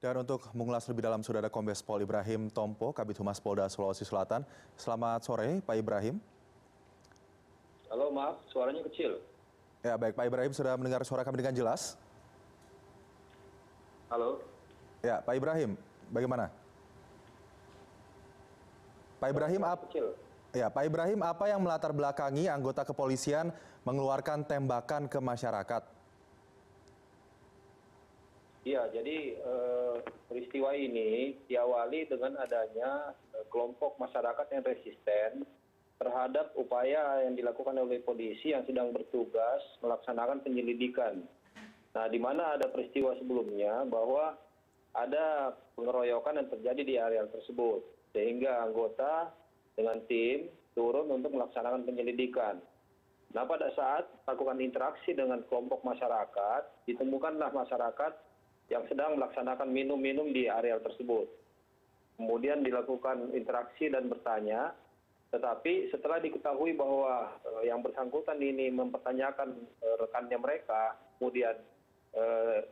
Dan untuk mengulas lebih dalam sudah ada Kombes Pol Ibrahim Tompo, Kabid Humas Polda Sulawesi Selatan. Selamat sore, Pak Ibrahim. Halo, maaf, suaranya kecil. Ya, baik, Pak Ibrahim sudah mendengar suara kami dengan jelas? Halo. Ya, Pak Ibrahim, bagaimana? Pak Ibrahim, Pak Ibrahim, apa yang melatar belakangi anggota kepolisian mengeluarkan tembakan ke masyarakat? Ya, jadi peristiwa ini diawali dengan adanya kelompok masyarakat yang resisten terhadap upaya yang dilakukan oleh polisi yang sedang bertugas melaksanakan penyelidikan. Nah, di mana ada peristiwa sebelumnya bahwa ada pengeroyokan yang terjadi di area tersebut, sehingga anggota dengan tim turun untuk melaksanakan penyelidikan. Nah, pada saat melakukan interaksi dengan kelompok masyarakat, ditemukanlah masyarakat yang sedang melaksanakan minum-minum di area tersebut. Kemudian dilakukan interaksi dan bertanya, tetapi setelah diketahui bahwa yang bersangkutan ini mempertanyakan rekannya mereka, kemudian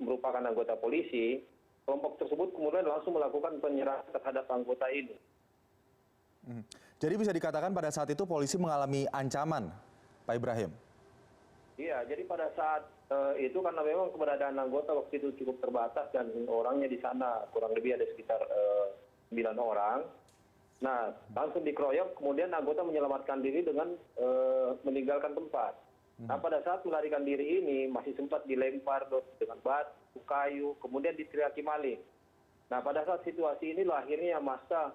merupakan anggota polisi, kelompok tersebut kemudian langsung melakukan penyerangan terhadap anggota ini. Jadi bisa dikatakan pada saat itu polisi mengalami ancaman, Pak Ibrahim? Iya, jadi pada saat itu karena memang keberadaan anggota waktu itu cukup terbatas dan orangnya di sana kurang lebih ada sekitar 9 orang. Nah, langsung dikeroyok, kemudian anggota menyelamatkan diri dengan meninggalkan tempat. Nah, pada saat melarikan diri ini masih sempat dilempar dengan batu, kayu, kemudian diteriaki maling. Nah, pada saat situasi ini akhirnya massa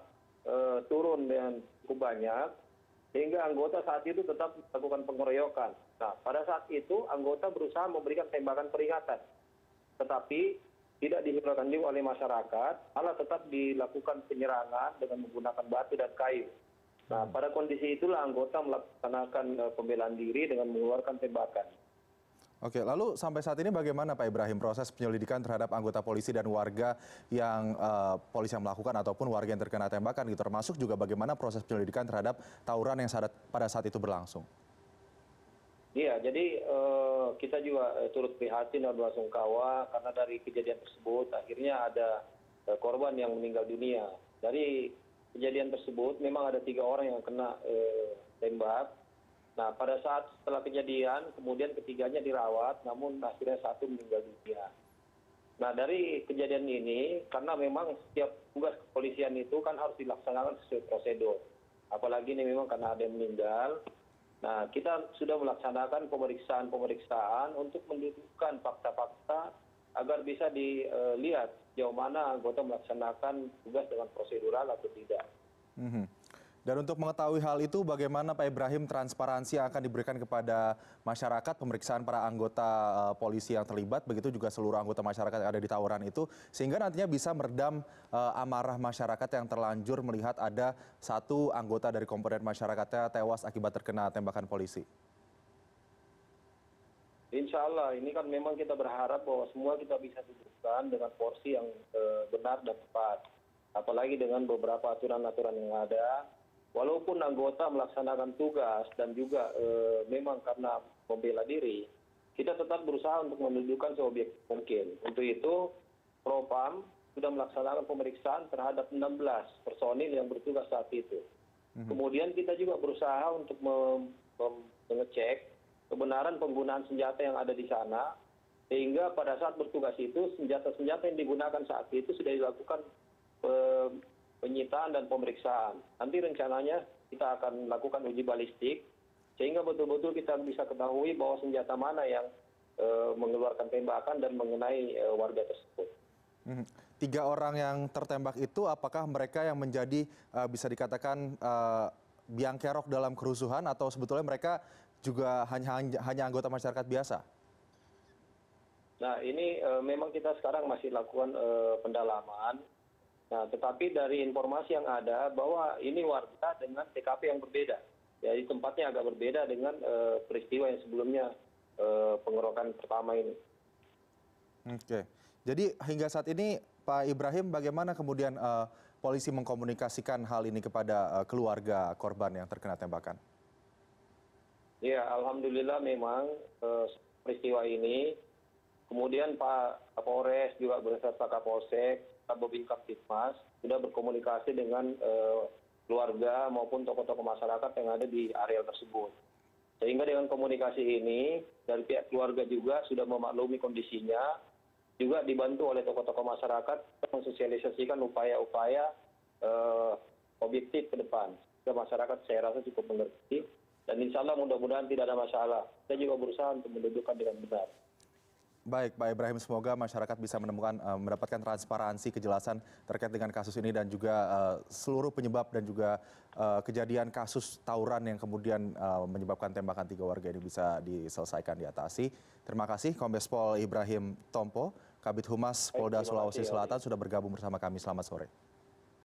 turun dengan cukup banyak, sehingga anggota saat itu tetap melakukan pengeroyokan. Nah, pada saat itu anggota berusaha memberikan tembakan peringatan, tetapi tidak dihiraukan juga oleh masyarakat, malah tetap dilakukan penyerangan dengan menggunakan batu dan kayu. Nah, pada kondisi itulah anggota melaksanakan pembelaan diri dengan mengeluarkan tembakan. Oke, lalu sampai saat ini bagaimana Pak Ibrahim proses penyelidikan terhadap anggota polisi dan warga yang polisi yang melakukan ataupun warga yang terkena tembakan gitu, termasuk juga bagaimana proses penyelidikan terhadap tawuran yang pada saat itu berlangsung? Iya, jadi kita juga turut prihatin dan belasungkawa karena dari kejadian tersebut akhirnya ada korban yang meninggal dunia. Dari kejadian tersebut memang ada 3 orang yang kena tembak. Nah, pada saat setelah kejadian, kemudian ketiganya dirawat, namun akhirnya 1 meninggal dunia. Nah, dari kejadian ini, karena memang setiap tugas kepolisian itu kan harus dilaksanakan sesuai prosedur. Apalagi ini memang karena ada yang meninggal. Nah, kita sudah melaksanakan pemeriksaan untuk mendudukkan fakta-fakta agar bisa dilihat sejauh mana anggota melaksanakan tugas dengan prosedural atau tidak. Dan untuk mengetahui hal itu, bagaimana Pak Ibrahim transparansi yang akan diberikan kepada masyarakat, pemeriksaan para anggota polisi yang terlibat, begitu juga seluruh anggota masyarakat yang ada di tawuran itu, sehingga nantinya bisa meredam amarah masyarakat yang terlanjur melihat ada 1 anggota dari komponen masyarakatnya tewas akibat terkena tembakan polisi? Insya Allah, ini kan memang kita berharap bahwa semua kita bisa dudukkan dengan porsi yang benar dan tepat. Apalagi dengan beberapa aturan-aturan yang ada. Walaupun anggota melaksanakan tugas dan juga memang karena membela diri, kita tetap berusaha untuk menunjukkan seobjektif mungkin. Untuk itu, Propam sudah melaksanakan pemeriksaan terhadap 16 personil yang bertugas saat itu. Kemudian kita juga berusaha untuk mengecek kebenaran penggunaan senjata yang ada di sana, sehingga pada saat bertugas itu, senjata-senjata yang digunakan saat itu sudah dilakukan penyitaan dan pemeriksaan. Nanti rencananya kita akan lakukan uji balistik, sehingga betul-betul kita bisa ketahui bahwa senjata mana yang mengeluarkan tembakan dan mengenai warga tersebut. 3 orang yang tertembak itu, apakah mereka yang menjadi bisa dikatakan biang kerok dalam kerusuhan, atau sebetulnya mereka juga hanya anggota masyarakat biasa? Nah, ini memang kita sekarang masih lakukan pendalaman. Nah, tetapi dari informasi yang ada bahwa ini warga dengan TKP yang berbeda. Jadi tempatnya agak berbeda dengan peristiwa yang sebelumnya pengeroyokan pertama ini. Oke, jadi hingga saat ini Pak Ibrahim, bagaimana kemudian polisi mengkomunikasikan hal ini kepada keluarga korban yang terkena tembakan? Ya, alhamdulillah memang peristiwa ini kemudian Pak Kapolres juga beserta Kapolsek, Babin Kaptipmas sudah berkomunikasi dengan keluarga maupun tokoh-tokoh masyarakat yang ada di area tersebut. Sehingga dengan komunikasi ini dari pihak keluarga juga sudah memaklumi kondisinya, juga dibantu oleh tokoh-tokoh masyarakat mensosialisasikan upaya-upaya objektif ke depan. Sehingga masyarakat saya rasa cukup mengerti dan insya Allah mudah-mudahan tidak ada masalah. Saya juga berusaha untuk mendudukkan dengan benar. Baik, Pak Ibrahim, semoga masyarakat bisa mendapatkan transparansi, kejelasan terkait dengan kasus ini dan juga seluruh penyebab dan juga kejadian kasus tawuran yang kemudian menyebabkan tembakan 3 warga ini bisa diselesaikan, diatasi. Terima kasih Kombes Pol Ibrahim Tompo, Kabid Humas Polda Sulawesi Selatan sudah bergabung bersama kami. Selamat sore.